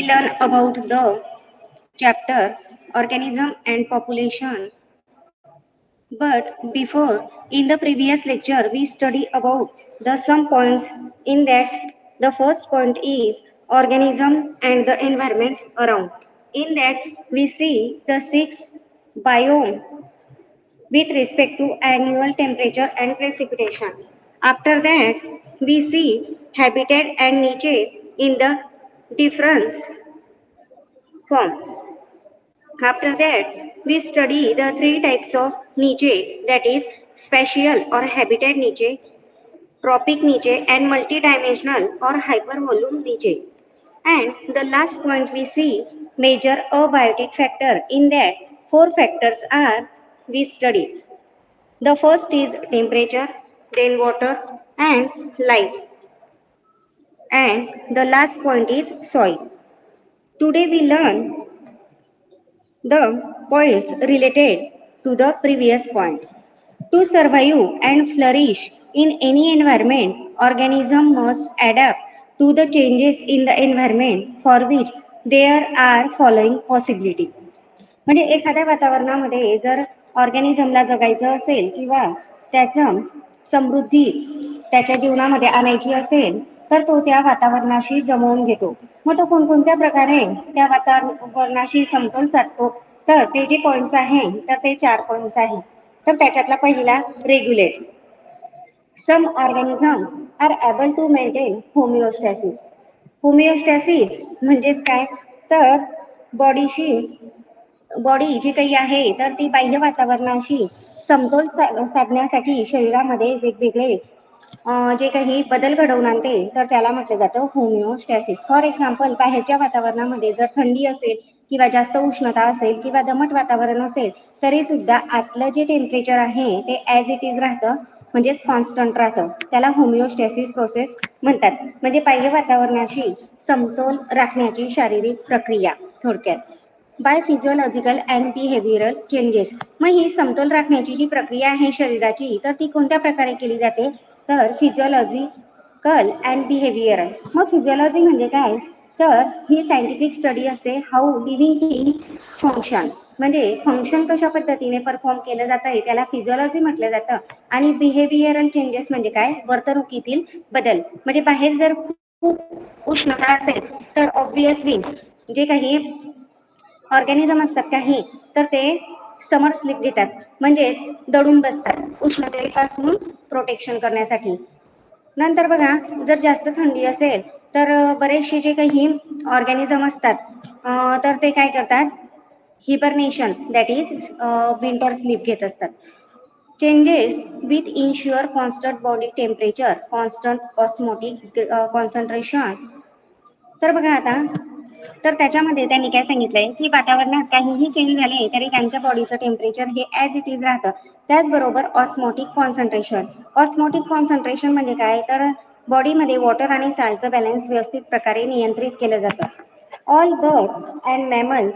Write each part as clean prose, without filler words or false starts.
learn about the chapter organism and population. But before, in the previous lecture, we study about the some points in that. The first point is organism and the environment around. In that, we see the six biome with respect to annual temperature and precipitation. After that, we see habitat and niche in the difference form. After that, we study the three types of niche, that is spatial or habitat niche, tropic niche and multidimensional or hypervolume niche. And the last point we see major abiotic factor. In that, four factors are we study. The first is temperature, then water and light. And the last point is soil. Today we learn the points related to the previous point. To survive and flourish in any environment, organism must adapt to the changes in the environment for which there are following possibility. म्हणजे एखाद्या वातावरणामध्ये जर ऑर्गॅनिझमला जगायचं असेल किंवा त्याचं समृद्धी त्याच्या जीवनामध्ये आणायची असेल तर तो त्या वातावरणाशी जमवून घेतो. मग तो कोणकोणत्या प्रकारे त्या वातावरणाशी समतोल साधतो, तर ते जे पॉइंट्स आहे तर ते 4 पॉइंट्स आहेत. तर त्याच्यातला पहिला regulate. Some organism are able to maintain homeostasis. Homeostasis म्हणजेच काय, तर बॉडी जी काही आहे तर ती बाह्य वातावरणाशी समतोल साधण्यासाठी शरीरामध्ये वेगवेगळे जे काही बदल घडवून आणते तर त्याला म्हटलं जातं होमिओस्टॅसिस. फॉर एक्झाम्पल, बाहेरच्या वातावरणामध्ये जर थंडी असेल किंवा जास्त उष्णता असेल किंवा दमट वातावरण असेल तरी सुद्धा आतलं जे टेम्परेचर आहे ते ॲज इट इज राहतं, म्हणजेच कॉन्स्टंट राहतं. त्याला होमिओस्टॅसिस प्रोसेस म्हणतात. म्हणजे बाह्य वातावरणाशी समतोल राखण्याची शारीरिक प्रक्रिया थोडक्यात. By physiological and behavioural changes. मग ही समतोल राखण्याची जी प्रक्रिया आहे शरीराची तर ती कोणत्या प्रकारे केली जाते, तर फिजिओलॉजिकल अँड बिहेवियरल. मग फिजिओलॉजी म्हणजे काय, तर ही सायंटिफिक स्टडी असते हाऊ लिव्हिंग थिंग फंक्शन. म्हणजे फंक्शन कशा पद्धतीने परफॉर्म केलं जात आहे त्याला फिजिओलॉजी म्हटलं जातं. आणि बिहेवियरल चेंजेस म्हणजे काय, वर्तणुकीतील बदल. म्हणजे बाहेर जर खूप उष्णता असेल तर ऑब्विसली जे काही ऑर्गॅनिझम असतात काही तर ते समर स्लीप घेतात, म्हणजे दडून बसतात उष्णतेपासून प्रोटेक्शन करण्यासाठी. नंतर बघा, जर जास्त थंडी असेल तर बरेचसे जे काही ऑर्गॅनिझम असतात तर ते काय करतात, hibernation that is winter sleep घेत असतात. Changes with ensure constant body temperature, constant osmotic concentration. तर बघा आता, तर त्याच्यामध्ये त्यांनी काय सांगितलंय की वातावरणात काहीही चेंज झाले तरी त्यांच्या बॉडीचं टेम्परेचर हे ॲज इट इज राहतं. त्याचबरोबर ऑस्मोटिक कॉन्सन्ट्रेशन. ऑस्मोटिक कॉन्सन्ट्रेशन म्हणजे काय, तर बॉडीमध्ये वॉटर आणि सॅल्टचं बॅलन्स व्यवस्थित प्रकारे नियंत्रित केलं जातं. All birds and mammals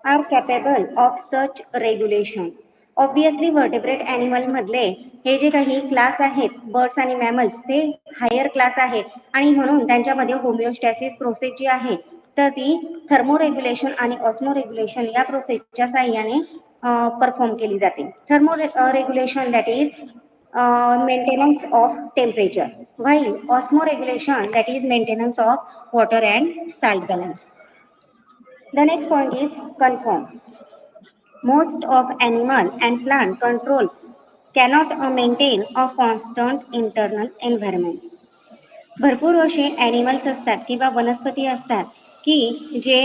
are capable of such regulation. Obviously vertebrate animal मधले हे जे काही क्लास आहेत बर्ड्स आणि मॅमल्स ते हायर क्लास आहेत आणि म्हणून त्यांच्यामध्ये होमिओस्टॅसिस प्रोसेस जी आहे तर ती थर्मोरेग्युलेशन आणि ऑस्मोरेग्युलेशन या प्रोसेसच्या साह्याने परफॉर्म केली जाते. Thermoregulation that is maintenance of temperature, while osmoregulation that is maintenance of water and salt balance. The next point is conform. Most of animal and plant control cannot maintain a constant internal environment. भरपूर असे animals असतात किंवा वनस्पती असतात की जे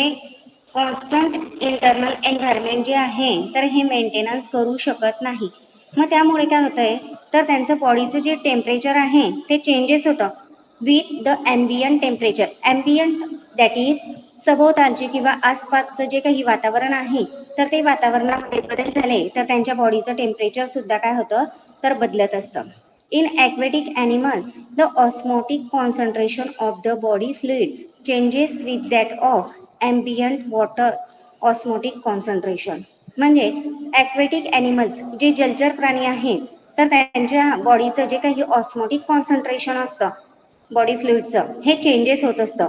constant internal environment जे आहे तर हे मेंटेनन्स करू शकत नाही. मग त्यामुळे काय होतंय, तर त्यांचं बॉडीचं जे टेम्परेचर आहे ते चेंजेस होतं with the ambient temperature. Ambient that is सभोवतालचे किंवा आसपासचं जे काही वातावरण आहे तर ते वातावरणामध्ये बदल झाले तर त्यांच्या बॉडीचं टेम्परेचर सुद्धा काय होतं, तर बदलत असतं. In aquatic animal, the osmotic concentration of the body fluid changes with that of ambient water osmotic concentration. म्हणजे aquatic animals जे जलचर प्राणी आहेत तर त्यांच्या बॉडीचं जे काही ऑस्मोटिक कॉन्सन्ट्रेशन असतं बॉडी फ्लुइडचं हे चेंजेस होत असतं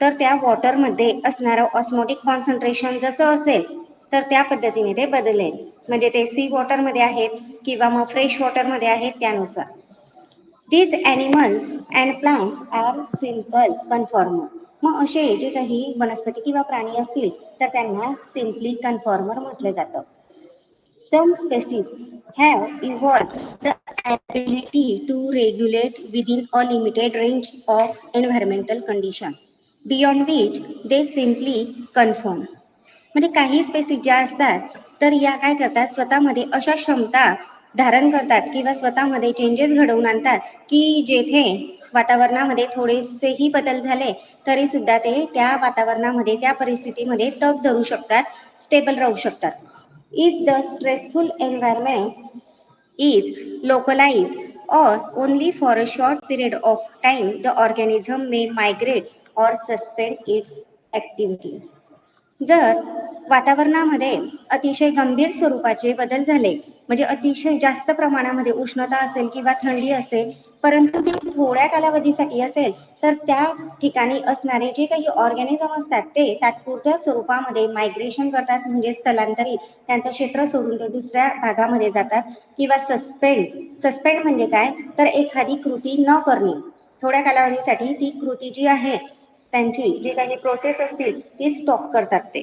तर त्या वॉटरमध्ये असणारं ऑस्मोटिक कॉन्सन्ट्रेशन जसं असेल तर त्या पद्धतीने ते बदलेल. म्हणजे ते सी वॉटरमध्ये आहेत किंवा मग फ्रेश वॉटरमध्ये आहेत त्यानुसार. These animals and plants are simple conformer. मग असे जे काही वनस्पती किंवा प्राणी असतील तर त्यांना सिम्पली कन्फॉर्मर म्हटलं जातं. Some species have evolved the ability to regulate within a limited range of environmental condition, beyond which they simply conform. म्हणजे काही स्पेसीज ज्या असतात तर या काय करतात, स्वतःमध्ये अशा क्षमता धारण करतात किंवा स्वतःमध्ये चेंजेस घडवून आणतात की जेथे वातावरणामध्ये थोडेसेही बदल झाले तरी सुद्धा ते त्या वातावरणामध्ये त्या परिस्थितीमध्ये तग धरू शकतात, स्टेबल राहू शकतात. If the stressful environment is localized or only for a short period of time, the organism may migrate or suspend its activity. जर वातावरणामध्ये अतिशय गंभीर स्वरूपाचे बदल झाले, म्हणजे अतिशय जास्त प्रमाणामध्ये उष्णता असेल किंवा थंडी असेल, परंतु ती थोड्या कालावधीसाठी असेल, तर त्या ठिकाणी असणारे जे काही ऑर्गॅनिझम असतात ते तात्पुरत्या स्वरूपामध्ये मायग्रेशन करतात, म्हणजे स्थलांतरित, त्यांचं क्षेत्र सोडून ते दुसऱ्या भागामध्ये जातात किंवा सस्पेंड म्हणजे काय, तर एखादी कृती न करणे, थोड्या कालावधीसाठी ती कृती जी आहे त्यांची जी काही प्रोसेस असतील ती स्टॉप करतात ते.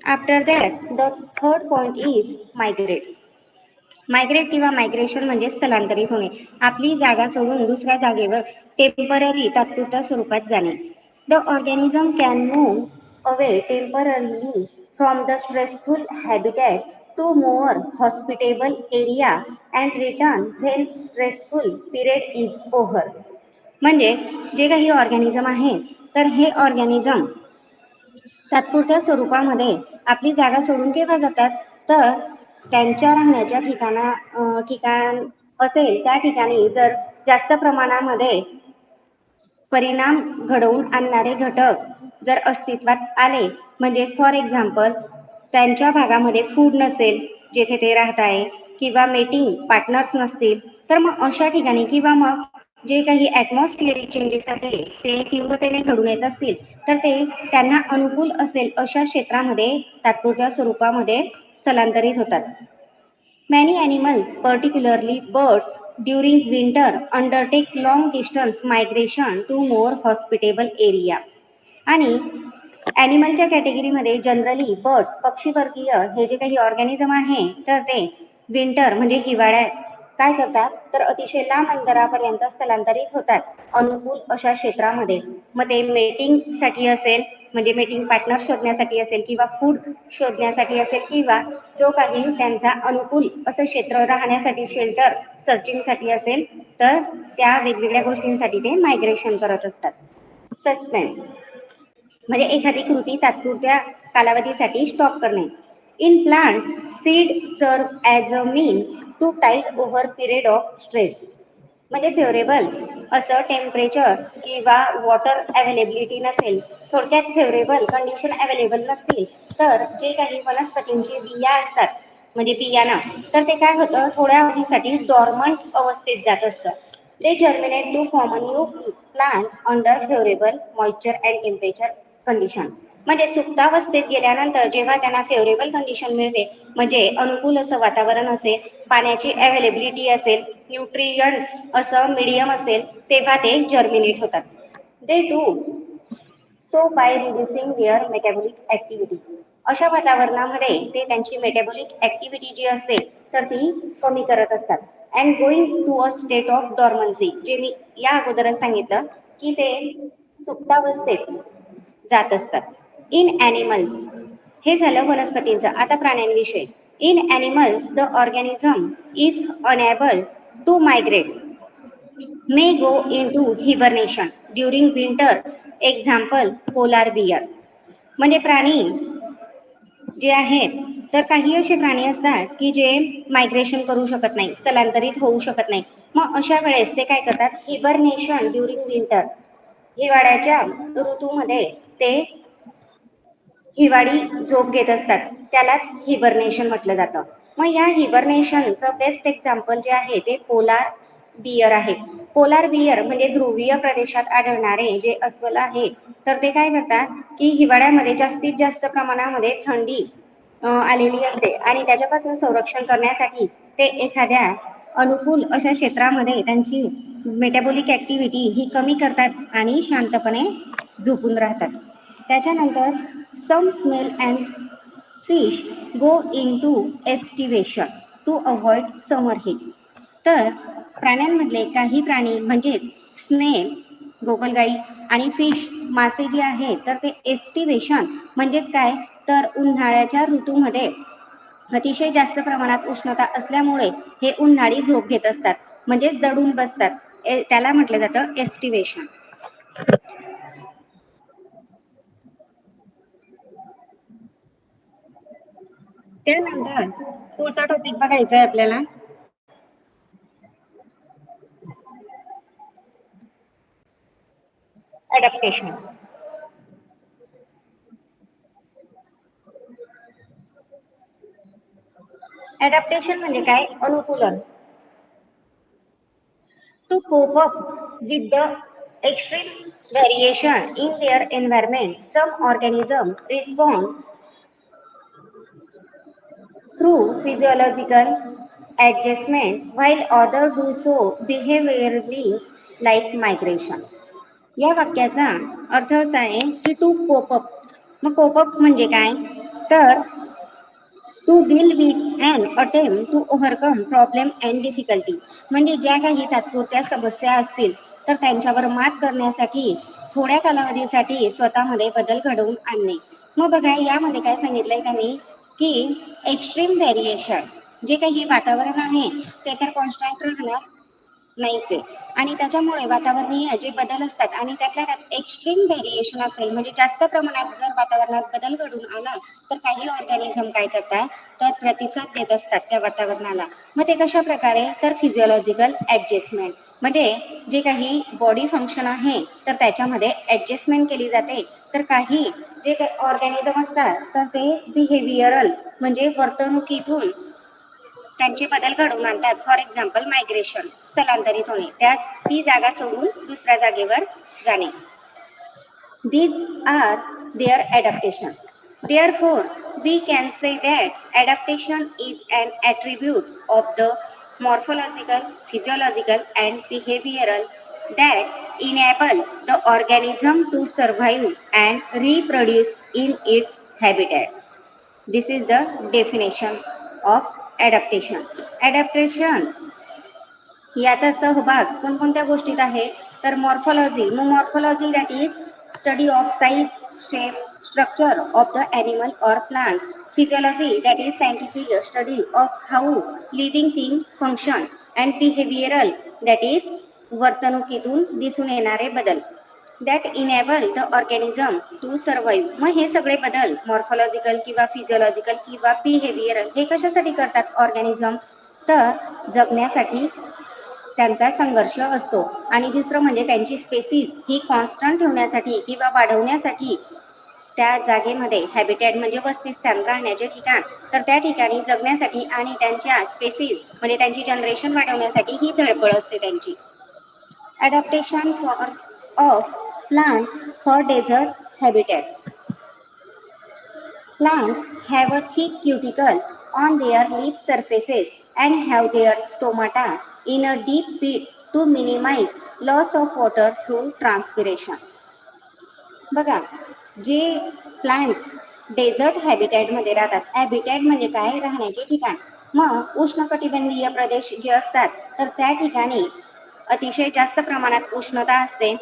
After that the third point is migrate. Migrate किंवा मायग्रेशन म्हणजे स्थलांतरित होणे, आपली जागा सोडून दुसऱ्या जागेवर टेम्पररी तात्पुरत्या स्वरूपात जाणे. The organism can move away temporarily from the stressful habitat to more hospitable area and return when stressful period is over. म्हणजे जे काही ऑर्गॅनिझम आहे तर हे ऑर्गॅनिझम तात्पुरत्या स्वरूपामध्ये आपली जागा सोडून केव्हा जातात, तर त्यांच्या राहण्याच्या ठिकाण असेल त्या ठिकाणी जर जास्त प्रमाणामध्ये परिणाम घडवून आणणारे घटक जर अस्तित्वात आले, म्हणजे फॉर एक्झाम्पल त्यांच्या भागामध्ये फूड नसेल जेथे ते राहत आहे किंवा मेटिंग पार्टनर्स नसतील, तर मग अशा ठिकाणी किंवा मग जे काही ॲटमॉस्फिअरिक चेंजेस आहे ते तीव्रतेने घडून येत असतील तर ते त्यांना अनुकूल असेल अशा क्षेत्रामध्ये तात्पुरत्या स्वरूपामध्ये स्थलांतरित होतात. Many animals, particularly birds, during winter undertake long distance migration to more hospitable area. आणि ॲनिमलच्या कॅटेगरीमध्ये जनरली बर्ड्स, पक्षीवर्गीय हे जे काही ऑर्गॅनिझम आहे तर ते विंटर म्हणजे हिवाळ्यात काय करतात, तर अतिशय लांब अंतरापर्यंत स्थलांतरित होतात अनुकूल अशा क्षेत्रामध्ये. मग ते मेटिंगसाठी असेल, म्हणजे मेटिंग पार्टनर शोधण्यासाठी असेल किंवा फूड शोधण्यासाठी असेल किंवा जो काही त्यांचा अनुकूल असं क्षेत्र राहण्यासाठी शेल्टर सर्चिंगसाठी असेल, तर त्या वेगवेगळ्या गोष्टींसाठी ते मायग्रेशन करत असतात. सस्पेंड म्हणजे एखादी कृती तात्पुरत्या कालावधीसाठी स्टॉप करणे. In plants seed serve as a mean to tide over period of stress. म्हणजे फेवरेबल असं टेम्परेचर किंवा वॉटर अवेलेबिलिटी नसेल, थोडक्यात फेवरेबल कंडिशन अवेलेबल नसतील, तर जे काही वनस्पतींची बिया असतात म्हणजे बियाणं, तर ते काय होतं, थोड्या अवधीसाठी डॉर्मंट अवस्थेत जात असतं. ते germinate to form a new plant under favourable moisture and temperature condition. म्हणजे सुप्तावस्थेत गेल्यानंतर जेव्हा त्यांना फेवरेबल कंडिशन मिळते, म्हणजे अनुकूल असं वातावरण असेल, पाण्याची अवेलेबिलिटी असेल, न्यूट्रियंट असं मीडियम असेल, तेव्हा ते जर्मिनेट होतात. They do so by reducing their metabolic activity. अशा वातावरणामध्ये ते त्यांची मेटाबॉलिक ॲक्टिव्हिटी जी असते तर ती कमी करत असतात. And going to a state of dormancy, जे मी या अगोदरच सांगितलं की ते सुप्तावस्थेत जात असतात. इन ॲनिमल्स हे झालं वनस्पतींचं. आता प्राण्यांविषयी. In animals the organism if unable to migrate may go into hibernation during winter. Example polar bear. म्हणजे प्राणी जे आहेत तर काही असे प्राणी असतात की जे मायग्रेशन करू शकत नाही, स्थलांतरित होऊ शकत नाही. मग अशा वेळेस ते काय करतात, हिबर्नेशन ड्युरिंग विंटर, हिवाळ्याच्या ऋतूमध्ये ते हिवाळी झोप घेत असतात, त्यालाच हिबर्नेशन म्हटलं जातं. मग या हिबर्नेशनचं बेस्ट एक्झाम्पल जे आहे ते पोलार बियर आहे. पोलार बियर म्हणजे ध्रुवीय प्रदेशात आढळणारे जे अस्वल आहे, तर ते काय करतात की हिवाळ्यामध्ये जास्तीत जास्त प्रमाणामध्ये थंडी आलेली असते आणि त्याच्यापासून संरक्षण करण्यासाठी ते एखाद्या अनुकूल अशा क्षेत्रामध्ये त्यांची मेटाबॉलिक ऍक्टिव्हिटी ही कमी करतात आणि शांतपणे झोपून राहतात. त्याच्यानंतर some snail and fish go into aestivation to avoid summer heat. तर प्राण्यांमधले काही प्राणी म्हणजेच स्नेल, गोगलगाई आणि फिश मासे जे आहे तर ते एस्टिवेशन म्हणजेच काय, तर उन्हाळ्याच्या ऋतूमध्ये अतिशय जास्त प्रमाणात उष्णता असल्यामुळे हे उन्हाळी झोप घेत असतात, म्हणजेच दडून बसतात. त्याला म्हटलं जातं एस्टिवेशन. त्यानंतर पुढचा टॉपिक बघायचा आहे आपल्याला, अडॅप्टेशन. अडॅप्टेशन म्हणजे काय, अनुकूलन. To cope up with the extreme variation in their environment, some organisms respond through physiological adjustment while others do so behaviorally like migration. या वाक्याचा अर्थ असा आहे की टू कोप अप. मग कोप अप म्हणजे काय, तर to deal with and attempt to overcome problem and difficulty. म्हणजे ज्या काही तात्पुरत्या समस्या असतील तर त्यांच्यावर मात करण्यासाठी थोड्या कालावधीसाठी स्वतःमध्ये बदल घडवून आणणे. मग बघा यामध्ये काय सांगितलंय त्यांनी की एक्स्ट्रीम व्हेरिएशन, जे काही वातावरण आहे ते तर कॉन्स्टंट राहणार नाहीच आहे, आणि त्याच्यामुळे वातावरणीय जे बदल असतात आणि त्यातल्या त्यात एक्स्ट्रीम व्हेरिएशन असेल म्हणजे जास्त प्रमाणात जर वातावरणात बदल घडून आला तर काही ऑर्गॅनिझम काय करतात, तर प्रतिसाद देत असतात त्या वातावरणाला. मग ते कशा प्रकारे, तर फिजिओलॉजिकल ऍडजस्टमेंट म्हणजे जे काही बॉडी फंक्शन आहे तर त्याच्यामध्ये ऍडजस्टमेंट केली जाते. तर काही जे काही ऑर्गॅनिझम असतात तर ते बिहेवियरल म्हणजे वर्तणुकीतून त्यांचे बदल घडवून आणतात. फॉर एक्झाम्पल मायग्रेशन, स्थलांतरित होणे, त्याच ती जागा सोडून दुसऱ्या जागेवर जाणे. These are their adaptation. Therefore, we can say that adaptation is an attribute of the morphological, physiological, and behavioral that enable the organism to survive and reproduce in its habitat. This is the definition of adaptation. Adaptation याचा सहभाग कोणकोणत्या गोष्टीत आहे, तर morphology. मग morphology that is study of size, shape, structure of the animal और plants. Physiology that is scientific study of how living thing function. And behavioral that is वर्तणुकीतून दिसून येणारे बदल. That enable the organism to survive. मग हे सगळे बदल morphological किंवा फिजिओलॉजिकल किंवा बिहेवियरल हे कशासाठी करतात ऑर्गॅनिझम, तर जगण्यासाठी त्यांचा संघर्ष असतो. आणि दुसरं म्हणजे त्यांची स्पेसीज ही कॉन्स्टंट ठेवण्यासाठी किंवा वाढवण्यासाठी त्या जागेमध्ये हॅबिटॅट म्हणजे वसतिस्थान, राहण्याचे ठिकाण, तर त्या ठिकाणी जगण्यासाठी आणि त्यांच्या स्पेसीज म्हणजे त्यांची जनरेशन वाढवण्यासाठी ही धडपड असते त्यांची. Adaptation for of plant for desert habitat. Plants have a thick cuticle on their leaf surfaces and have their stomata in a deep pit to minimize loss of water through transpiration. बघा, जे plants dessert हॅबिटॅटमध्ये राहतात, habitat म्हणजे काय, राहण्याचे ठिकाण. मग उष्णकटिबंधीय प्रदेश जे असतात तर त्या ठिकाणी अतिशय जास्त प्रमाणात उष्णता असते.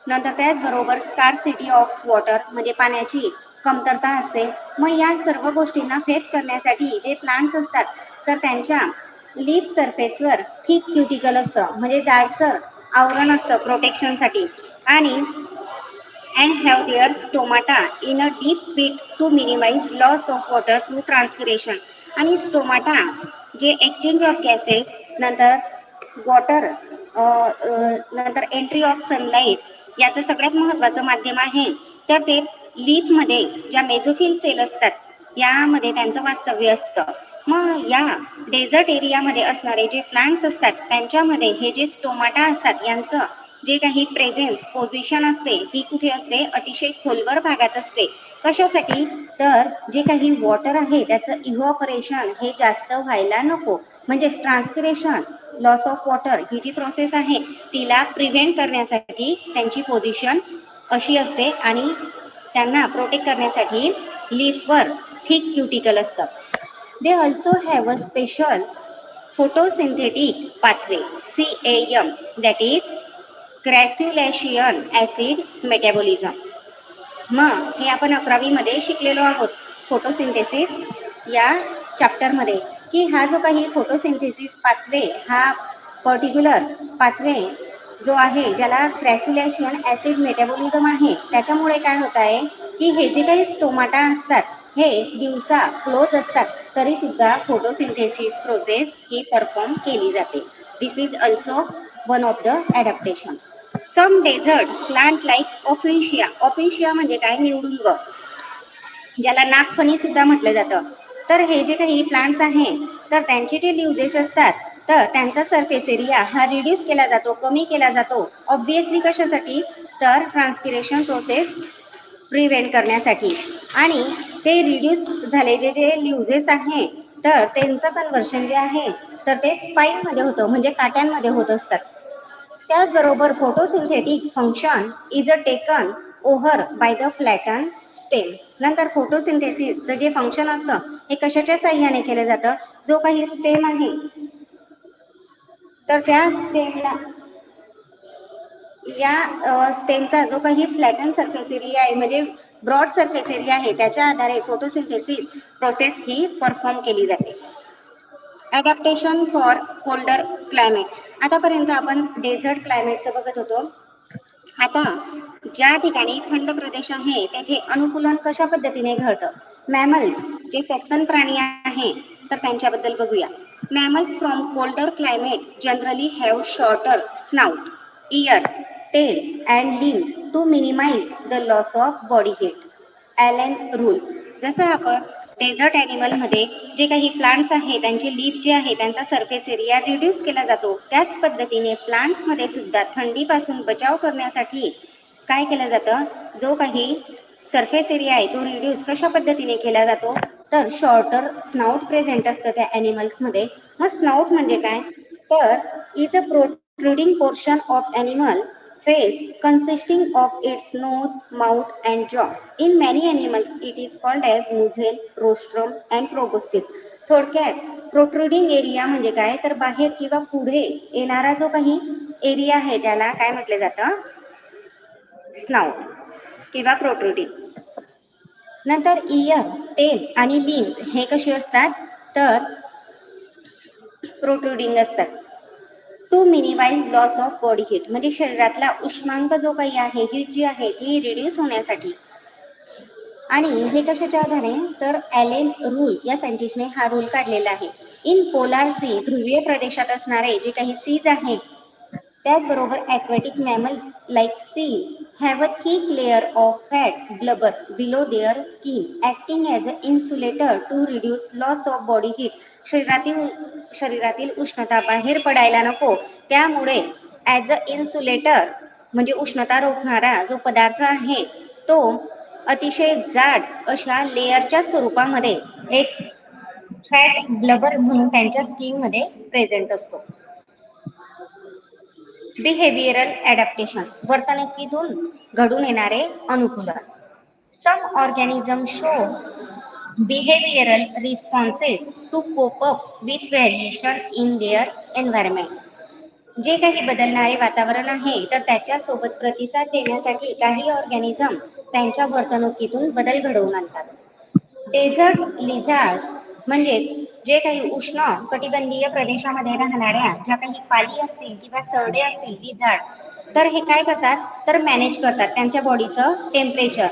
नंतर त्याचबरोबर स्कार्सिटी ऑफ वॉटर म्हणजे पाण्याची कमतरता असते. मग या सर्व गोष्टींना फेस करण्यासाठी जे प्लांट्स असतात तर त्यांच्या लीफ सरफेसवर थिक क्युटिकल असतं म्हणजे जाडसर आवरण असतं प्रोटेक्शनसाठी. आणि and have their stomata in a deep pit to minimize loss of water through transpiration. आणि स्टोमाटा जे एक्सचेंज ऑफ गॅसेस, नंतर वॉटर, नंतर एंट्री ऑफ सनलाईट याचं सगळ्यात महत्त्वाचं माध्यम आहे. तर ते लीफमध्ये ज्या मेझोफिल सेल असतात यामध्ये त्यांचं वास्तव्य असतं. मग या डेझर्ट एरियामध्ये असणारे जे प्लांट्स असतात त्यांच्यामध्ये हे जे स्टोमाटा असतात यांचं जे काही प्रेझेन्स पोझिशन असते ही कुठे असते, अतिशय खोलवर भागात असते. कशासाठी, तर जे काही वॉटर आहे त्याचं इव्हॉपरेशन हे जास्त व्हायला नको, म्हणजेच ट्रान्सपिरेशन, लॉस ऑफ वॉटर ही जी प्रोसेस आहे तिला प्रिव्हेंट करण्यासाठी त्यांची पोझिशन अशी असते आणि त्यांना प्रोटेक्ट करण्यासाठी लीफवर थिक क्युटिकल असतं. They also have a special photosynthetic pathway CAM, that is crassulacean acid metabolism. मग हे आपण 11वी मध्ये शिकलेलो आहोत फोटोसिंथेसिस या चॅप्टरमध्ये, की हा जो काही फोटोसिंथेसिस पाथवे हा पर्टिक्युलर पाथवे जो आहे ज्याला क्रॅस्युलेशन ऍसिड मेटाबॉलिझम आहे, त्याच्यामुळे काय होत आहे की हे जे काही स्टोमाटा असतात हे दिवसा क्लोज असतात तरी सुद्धा फोटोसिंथेसिस प्रोसेस ही परफॉर्म केली जाते. This is also one of the adaptation. Some desert plant like ऑफिशिया, ऑफिशिया म्हणजे काय, निवडुंग, ज्याला नागफणी सुद्धा म्हटलं जातं. तर हे जे काही प्लांट्स आहे तर त्यांचे जे लिव्जेस असतात तर त्यांचा सरफेस एरिया हा रिड्यूस केला जातो, कमी केला जातो. ऑब्व्हियसली कशासाठी, तर ट्रान्सपिरेशन प्रोसेस प्रिव्हेंट करण्यासाठी. आणि ते रिड्यूस झाले जे जे लिव्जेस आहे तर त्यांचं कन्व्हर्शन जे आहे तर ते स्पाईनमध्ये होतं, म्हणजे काट्यांमध्ये होत असतात. त्याचबरोबर photosynthetic function is a taken over by the flatten stem. नंतर फोटोसिंथेसिसचं जे फंक्शन असतं हे कशाच्या साह्याने केलं जातं, जो काही स्टेम आहे तर त्या स्टेमला या स्टेमचा जो काही फ्लॅटन सरफेस एरिया आहे म्हणजे ब्रॉड सरफेस एरिया आहे त्याच्या आधारे फोटोसिंथेसिस प्रोसेस ही परफॉर्म केली जाते. Adaptation for colder climate. आतापर्यंत आपण डेझर्ट क्लायमेटचं बघत होतो. आता ज्या ठिकाणी थंड प्रदेश आहे तेथे अनुकूलन कशा पद्धतीने घडतं. मॅमल्स जे सस्तन प्राणी आहे तर त्यांच्याबद्दल बघूया. Mammals from colder climate generally have shorter snout, ears, tail and limbs to minimize the loss of body heat. Allen rule. जसं आपण डेझर्ट ॲनिमलमध्ये जे काही प्लांट्स आहे त्यांचे लीफ जे आहे त्यांचा सरफेस एरिया रिड्यूस केला जातो, त्याच पद्धतीने प्लांट्समध्ये सुद्धा थंडीपासून बचाव करण्यासाठी काय केलं जातं, जो काही सरफेस एरिया आहे तो रिड्यूस कशा पद्धतीने केला जातो, तर शॉर्टर स्नाउट प्रेझेंट असतं त्या ॲनिमल्समध्ये. मग स्नाउट म्हणजे काय, तर is a protruding portion of animal face consisting of its nose, mouth and jaw. In many animals it is called as muzzle, rostrum and proboscis. थोडक्यात प्रोट्रुडिंग एरिया म्हणजे काय, तर बाहेर किंवा पुढे येणारा जो काही एरिया आहे त्याला काय म्हटलं जातं, स्नाउट किंवा प्रोट्रुडिंग. नंतर इयर, टेल आणि लिम्स हे कसे असतात, तर प्रोट्रुडिंग असतात. To minimize loss of body heat म्हणजे शरीरातला उष्मांक जो काही आहे, हीट जी आहे ती रिड्यूस होण्यासाठी. आणि हे कशाच्या आधारे, तर ॲलेन रूल या सायंटिस्टने हा रूल काढलेला आहे. इन पोलार सी ध्रुवीय प्रदेशात असणारे जे काही सीज आहेत त्याचबरोबर aquatic mammals like sea have a thick layer of fat blubber below their skin acting as a insulator to reduce loss of body heat. शरीरातील उष्णता बाहेर पडायला नको त्यामुळे ॲज अ इन्सुलेटर म्हणजे उष्णता रोखणारा जो पदार्थ आहे तो अतिशय जाड अशा लेअरच्या स्वरूपामध्ये एक फॅट ब्लबर म्हणून त्यांच्या स्किनमध्ये प्रेझेंट असतो. बिहेवियरल ॲडॅप्टेशन वर्तणुकीतून घडून येणारे अनुकूलन. Some organism show behavioral responses to cope up with variation in their environment. जे काही बदलणारे वातावरण आहे तर त्याच्यासोबत प्रतिसाद देण्यासाठी काही ऑर्गॅनिझम त्यांच्या वर्तणुकीतून बदल घडवून आणतात. डेझर्ट लिझार्ड म्हणजेच जे काही उष्ण कटिबंधीय प्रदेशामध्ये राहणाऱ्या ज्या काही पाली असतील किंवा सरडे असतील लिझार्ड, तर हे काय करतात, तर मॅनेज करतात त्यांच्या बॉडीचं टेम्परेचर.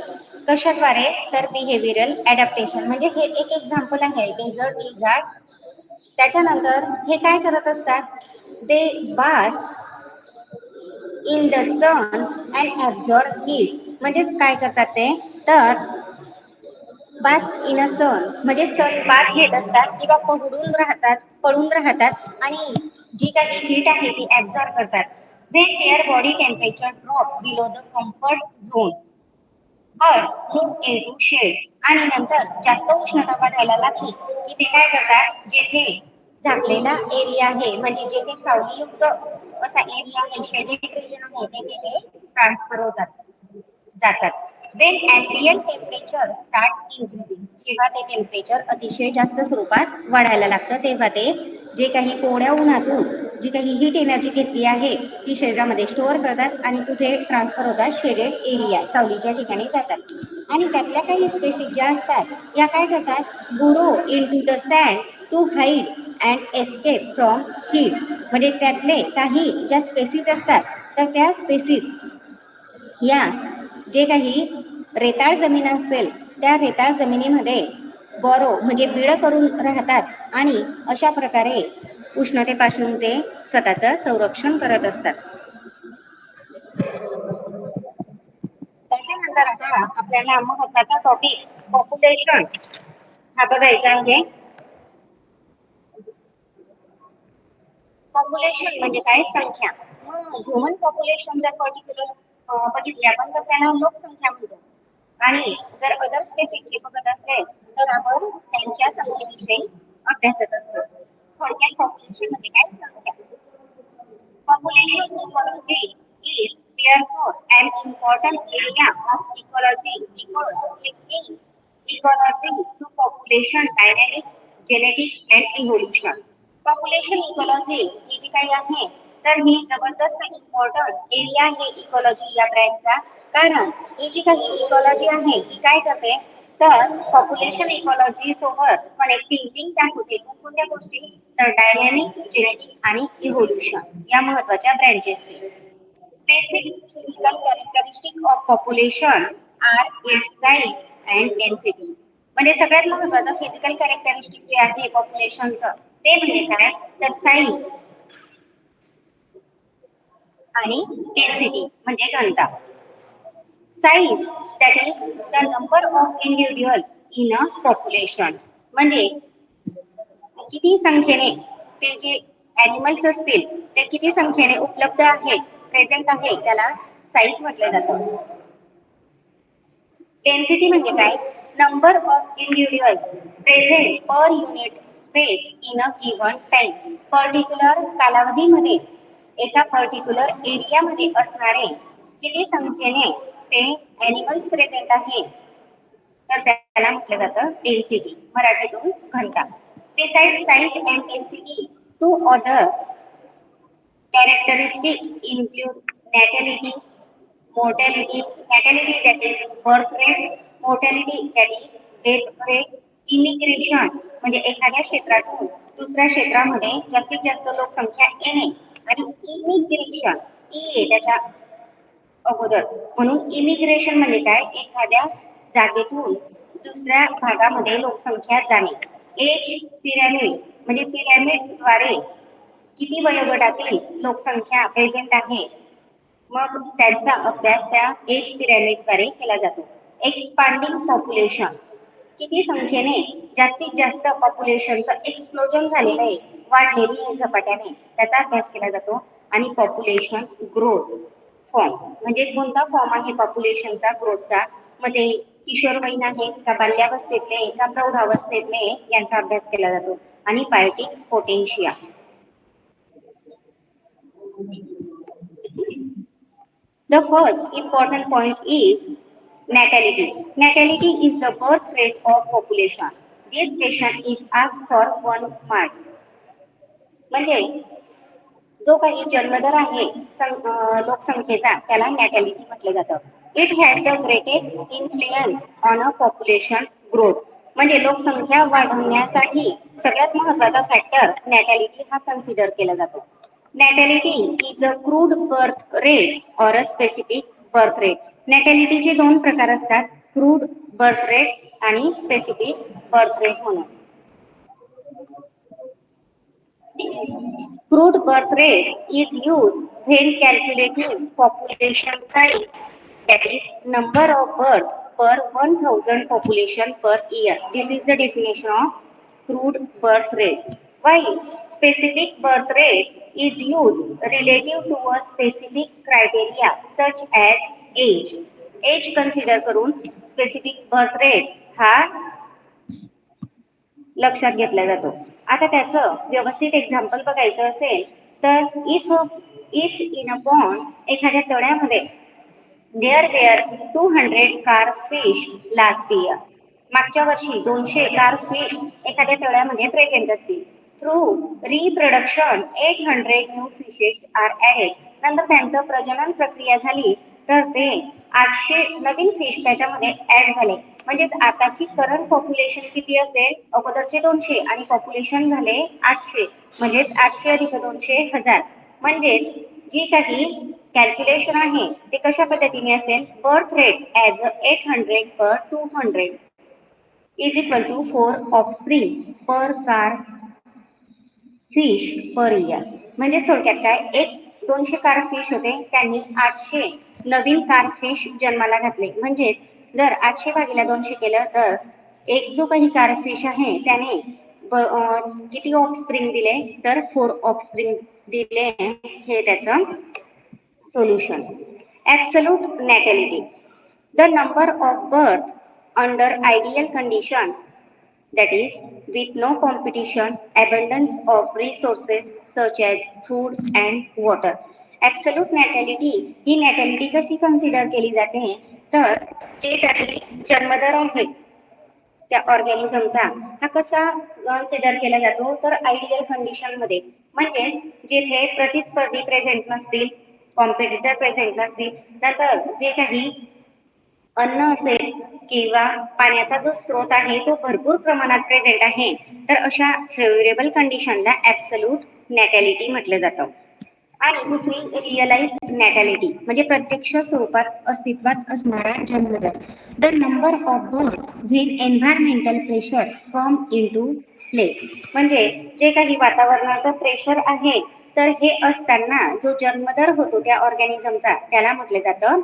कशाद्वारे, तर बिहेवियरल ॲडॅप्टेशन. म्हणजे हे एक एक्झाम्पल आहे डेझर्ट लिझार्ड. त्याच्यानंतर हे काय करत असतात, they bask in the sun and absorb heat. म्हणजेच काय करतात ते, तर बास्क इन अ सन म्हणजे सन बाथ घेत असतात किंवा पडून राहतात आणि जी काही हीट आहे ती ऍब्झॉर्ब करतात. When their body temperature drops below the comfort zone or move into shade आणि नंतर जास्त उष्णता वाढायला लागली की ते काय करतात, जेथे झाकलेला एरिया आहे म्हणजे जेथे सावलीयुक्त असा एरिया आहे, शेडेड रिजन आहे, तेथे ते ट्रान्सफर जातात. When ambient temperature start increasing, जेव्हा ते टेम्परेचर अतिशय जास्त स्वरूपात वाढायला लागतं तेव्हा ते जे काही कोवड्या उन्हातून जी काही हीट एनर्जी घेतली आहे ती शरीरामध्ये स्टोअर करतात आणि कुठे ट्रान्सफर होतात, शेडेड एरिया सावलीच्या ठिकाणी जातात. आणि त्यातल्या काही स्पेसिस ज्या असतात या काय करतात, burrow in to the sand to hide and escape from heat. म्हणजे त्यातले काही ज्या स्पेसिस असतात तर त्या स्पेसिस या जे काही रेताळ जमीन असेल त्या रेताळ जमिनीमध्ये बॉरो म्हणजे बिळ करून राहतात आणि अशा प्रकारे उष्णतेपासून ते स्वतःचं संरक्षण करत असतात. त्याच्यानंतर आता आपल्याला महत्वाचा टॉपिक पॉप्युलेशन हा बघायचा आहे. पॉप्युलेशन म्हणजे काय, संख्या. ह्युमन पॉप्युलेशन जर पर्टिक्युलर बघितली आपण तर त्यांना लोकसंख्या म्हणतो. आणि जर अदर स्पेसिसचे बघत असेल तर आपण त्यांच्या संख्येविषयी अभ्यासत असतो. थोडक्यात पॉप्युलेशन म्हणजे काय, संख्या. Population ecology is therefore an important area of ecology because it links ecology to population dynamic, genetic and evolution. Population ecology ही जी काही आहे तर ही जबरदस्त इम्पॉर्टंट एरिया आहे इकॉलॉजी या ब्रँचचा. कारण ही जी काही इकॉलॉजी आहे ही काय करते, तर पॉप्युलेशन इकॉलॉजी सोबत कनेक्टिंग लिंक दाखवते कोणत्या गोष्टी, तर डायनॅमिक, जेनेटिक आणि इव्होल्युशन या महत्वाच्या branches. Basic physical characteristic of population are its size and density. म्हणजे सगळ्यात महत्वाचं फिजिकल कॅरेक्टरिस्टिक जे आहे पॉप्युलेशनचं ते म्हणजे काय, तर साईज आणि डेन्सिटी म्हणजे घनता. Size that is the number of individual in a population म्हणजे किती संख्येने ते जे ॲनिमल्स असतील ते किती संख्येने उपलब्ध आहेत, प्रेझेंट आहे, त्याला साईज म्हटलं जातं. डेन्सिटी म्हणजे काय, number of individuals present per unit space in a given time. Particular कालावधीमध्ये एका पर्टिक्युलर एरियामध्ये असणारे किती संख्येने ते ॲनिमल्स प्रेझेंट आहे तर त्याला म्हटलं जातं डेन्सिटी, मराठीतून घनता. Besides size and density, two other characteristics include natality, mortality, natality that is birth rate, mortality that is death rate, immigration म्हणजे एखाद्या क्षेत्रातून दुसऱ्या क्षेत्रामध्ये जास्तीत जास्त लोकसंख्या येणे आणि इमिग्रेशन ई त्याच्या अगोदर म्हणून इमिग्रेशन म्हणजे काय, एखाद्या जागेतून दुसऱ्या भागामध्ये लोकसंख्या जाणे. एज पिरॅमिड म्हणजे पिरॅमिडद्वारे किती वयोगटातील लोकसंख्या प्रेझेंट आहे मग त्यांचा अभ्यास त्या एज पिरॅमिडद्वारे केला जातो. एक्सपांडिंग पॉप्युलेशन किती संख्येने जास्तीत जास्त पॉप्युलेशनचं एक्सप्लोजन झालेलं आहे, वाढलेली आहे झपाट्याने, त्याचा अभ्यास केला जातो. आणि पॉप्युलेशन ग्रोथ फॉर्म म्हणजे कोणता फॉर्म आहे पॉप्युलेशनचा ग्रोथचा, मग ते किशोरवयीन आहे का बाल्यावस्थेतले का प्रौढावस्थेतले यांचा अभ्यास केला जातो. आणि Biotique पोटेन्शिया. The first important point is natality. Natality is the birth rate of population. This question is asked for 1 marks. म्हणजे जो काही जन्मदर आहे लोकसंख्येचा त्याला नॅटॅलिटी म्हटलं जातं. It has the greatest influence on a population growth. म्हणजे लोकसंख्या वाढवण्यासाठी सगळ्यात महत्वाचा फॅक्टर नॅटॅलिटी हा कन्सिडर केला जातो. Natality is a crude birth rate or a specific birth rate. नॅटॅलिटीचे दोन प्रकार असतात, क्रूड बर्थ रेट आणि स्पेसिफिक बर्थ रेट म्हणून. Crude birth rate is used when calculating population size, that is number of birth per 1000 population per year. This is the definition of crude birth rate. While specific birth rate is used relative to a specific criteria such as age. Age consider करून specific birth rate हा लक्षात घेतला जातो. आता त्याचं व्यवस्थित example बघायचं असेल तर if if in a pond एखाद्या तळ्यामध्ये there were 200 carp fish last year. मागच्या वर्षी 200 कार फिश एखाद्या तळ्यामध्ये प्रेझेंट असतील. Through reproduction 800 new fishes are added. नंतर त्यांचं प्रजनन प्रक्रिया झाली तर ते 800 नवीन फिश त्याच्यामध्ये ऍड झाले. म्हणजेच आताची करंट पॉप्युलेशन किती असेल, अगोदरचे 200 आणि पॉप्युलेशन झाले 800, म्हणजेच 800 अधिक 200 1000. म्हणजेच जी काही कॅल्क्युलेशन आहे ते कशा पद्धतीने असेल, birth rate as 800 per 200 is equal to 4 offspring per carp fish per year. म्हणजे थोडक्यात काय, 200 कार फिश होते, त्यांनी 800 नवीन कार फिश जन्माला घातले. म्हणजेच जर 800 भागीला 200 केलं तर एक जो काही कार फिश आहे त्याने किती ऑफस्प्रिंग दिले तर 4 ऑफस्प्रिंग दिले. हे त्याचं solution. Absolute नॅटॅलिटी, the number of birth under ideal condition, that is with no competition, abundance of resources such as food and water. Absolute natality ही नॅटॅलिटी कशी कन्सिडर केली जाते तर जे काही जन्मदर आहे त्या ऑर्गॅनिझमचा हा कसा कन्सिडर केला जातो तर आयडियल कंडिशन मध्ये. म्हणजे जिथे प्रतिस्पर्धी प्रेझेंट नसतील, कॉम्पिटिटर प्रेझेंट नसतील, नंतर जे काही अन्न असेल किंवा पाण्याचा जो स्रोत आहे तो भरपूर प्रमाणात प्रेझेंट आहे, तर अशा फेवरेबल कंडिशनला ॲब्सोल्यूट नॅटॅलिटी म्हटलं जातं. आणि दुसरी रिअलाइज नॅटॅलिटी म्हणजे प्रत्यक्ष स्वरूपात अस्तित्वात असणारा जन्मदर. The number of birth when environmental pressure come into play. म्हणजे जे काही वातावरणाचं प्रेशर आहे तर हे असताना जो जन्मदर होतो त्या ऑर्गॅनिझमचा त्याला म्हटलं जातं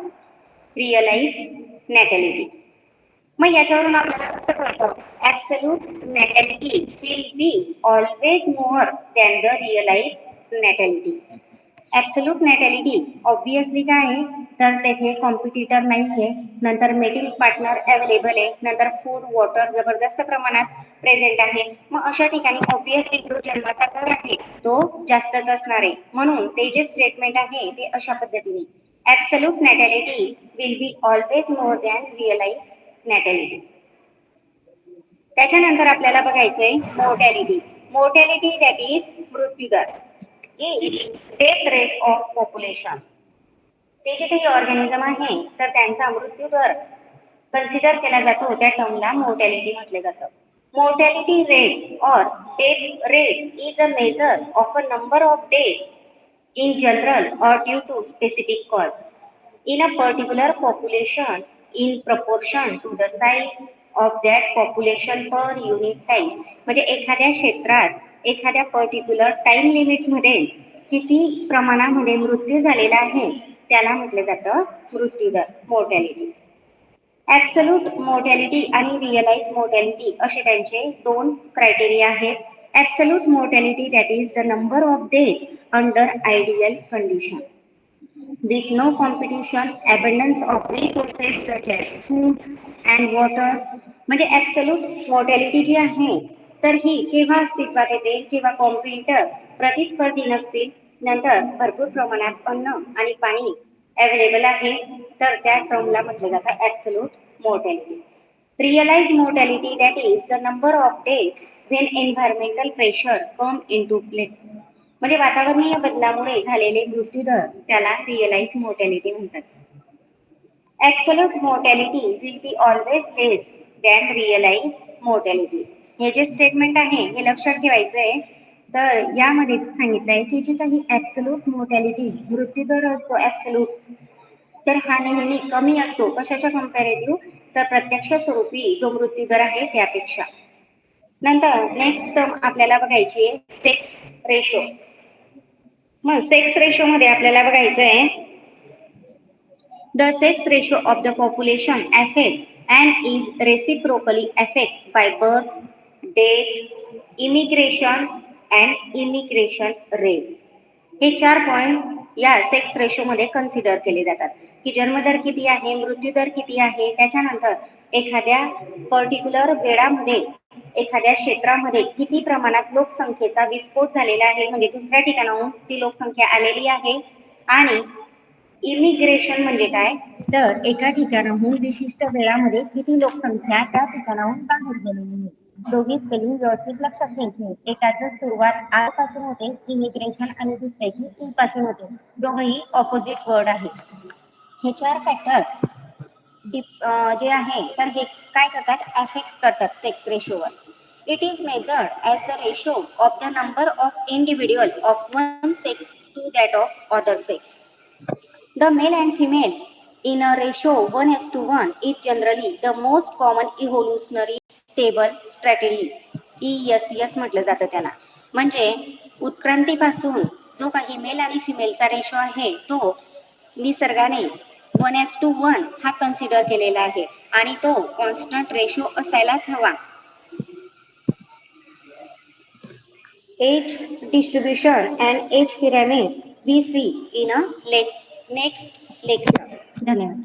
रिअलाइज नॅटॅलिटी. मग याच्यावरून आपल्याला कसं कळतं, absolute natality will be always more than the realise natality. Absolute natality obviously काय आहे तर तेथे कॉम्पिटिटर नाहीये, नंतर मेटिंग पार्टनर अवेलेबल आहे, नंतर फूड वॉटर जबरदस्त प्रमाणात प्रेझेंट आहे. मग अशा ठिकाणी ऑब्विसली जो जन्माचा दर आहे तो जास्तच असणार आहे. म्हणून ते जे स्टेटमेंट आहे ते अशा पद्धतीने, absolute natality will be always more than realise natality. त्याच्यानंतर आपल्याला बघायचंय मोर्टॅलिटी. मोर्टॅलिटी दॅट इज मृत्यूदर is death rate of population. ते जे काही ऑर्गॅनिझम आहे तर त्यांचा मृत्यूदर कन्सिडर केला जातो त्या टर्मला मोर्टॅलिटी म्हटले जातं. मोर्टॅलिटी रेट और death rate is a measure of a number of death in general or due to specific cause in a particular population in proportion to the size of that population per unit time. म्हणजे एखाद्या क्षेत्रात एखाद्या particular time limit मध्ये किती प्रमाणामध्ये मृत्यू झालेला आहे त्याला म्हटलं जातं मृत्यूदर, मोर्टॅलिटी. ॲब्सोल्यूट मोर्टॅलिटी आणि रिअलाइज मोर्टॅलिटी असे त्यांचे दोन क्रायटेरिया आहेत. Absolute mortality, that is the number of death under ideal condition with no competition, abundance of resources such as food and water. म्हणजे ॲब्सोल्यूट मोर्टॅलिटी जी आहे तर ही केव्हा अस्तित्वात येते, जेव्हा कॉम्पिटिटर प्रतिस्पर्धी नसतील, नंतर भरपूर प्रमाणात अन्न आणि पाणी अवेलेबल आहे, तर त्या टर्मला म्हटलं जातं absolute mortality. Realise mortality that is the number of death when environmental pressure come into play. म्हणजे वातावरणीय बदलामुळे झालेले मृत्यूदर त्याला रिअलाइज मोर्टॅलिटी म्हणतात. Absolute mortality will be always less than realise mortality. हे जे स्टेटमेंट आहे हे लक्षात ठेवायचं आहे. तर यामध्ये सांगितलंय की जी काही ॲब्सोल्यूट मोर्टॅलिटी मृत्यूदर असतो ॲब्सोल्यूट, तर हा नेहमी कमी असतो. कशाच्या कंपॅरेटिव्ह तर प्रत्यक्ष स्वरूपी जो मृत्यूदर आहे त्यापेक्षा. नंतर नेक्स्ट टर्म आपल्याला बघायची आहे सेक्स रेशो. मग सेक्स रेशो मध्ये आपल्याला बघायचं आहे the sex ratio of the population affect and is reciprocally affected by birth, death, immigration and immigration rate. हे 4 पॉइंट या सेक्स रेशो मध्ये कन्सिडर केले जातात की जन्मदर किती आहे, मृत्यूदर किती आहे, त्याच्यानंतर एखाद्या पर्टिक्युलर वेळामध्ये एखाद्या क्षेत्रामध्ये किती प्रमाणात लोकसंख्येचा विस्फोट झालेला आहे, म्हणजे दुसऱ्या ठिकाणाहून ती लोकसंख्या आलेली आहे. आणि इमिग्रेशन म्हणजे काय, तर एका ठिकाणाहून विशिष्ट वेळामध्ये किती लोकसंख्या त्या ठिकाणाहून बाहेर गेलेली आहे. दोघी स्पेलिंग व्यवस्थित लक्षात घ्यायची. एकाचं सुरुवात आय पासून होते इमिग्रेशन आणि दुसऱ्याची ई पासून होते. दोघंही ऑपोजिट वर्ड आहेत. हे 4 फॅक्टर जे आहे तर हे काय करतात, अफेक्ट करतात सेक्स रेशोवर. It is measured as the ratio of the number of individual of one sex to that of other sex. The male and female in a ratio 1:1 is generally the most common evolutionary stable strategy. ESS म्हटलं जातं त्याला. म्हणजे उत्क्रांतीपासून जो काही mail आणि फिमेलचा ratio आहे तो निसर्गाने 1:1 हा कन्सिडर केलेला आहे आणि तो कॉन्स्टंट रेशो असायलाच हवा. Age distribution and age pyramid we see in a next lecture. धन्यवाद.